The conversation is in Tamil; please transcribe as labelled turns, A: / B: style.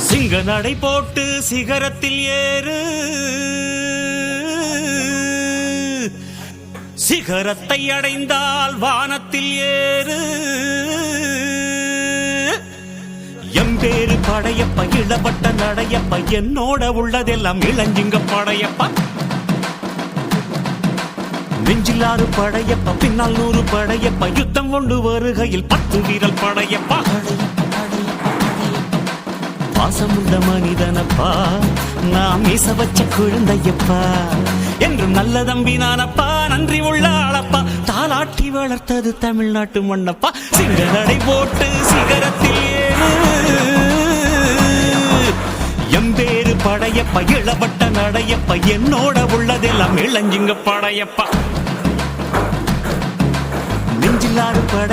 A: சிங்க நடை போட்டு சிகரத்தில் ஏறு, சிகரத்தை அடைந்தால் வானத்தில் ஏறு. எம்பேரு படையப்ப இளவட்ட நடையப்ப, என்னோட உள்ளதெல்லாம் இளஞ்சிங்க படையப்பா. நெஞ்சிலாறு படையப்ப, பின்னால் 100 படையப்ப, யுத்தம் கொண்டு வருகையில் 10 வீரல் படையப்பா. பாசமுள்ள மனிதனப்பா, நாம் மீச வச்ச குழந்தையப்பா, என்றும் நல்ல தம்பி நானப்பா, நன்றி உள்ள ஆளப்பா, தாலாட்டி வளர்த்தது தமிழ்நாட்டு மண்ணப்பா. சிங்க நடை போட்டு சிகரத்தில் ஏறு, எம்பேரு படையப்ப இளவட்ட நடையப்ப, என்னோட உள்ளதெல்லாம் இளஞ்சிங்க படையப்பா. நெஞ்சிலாறு படை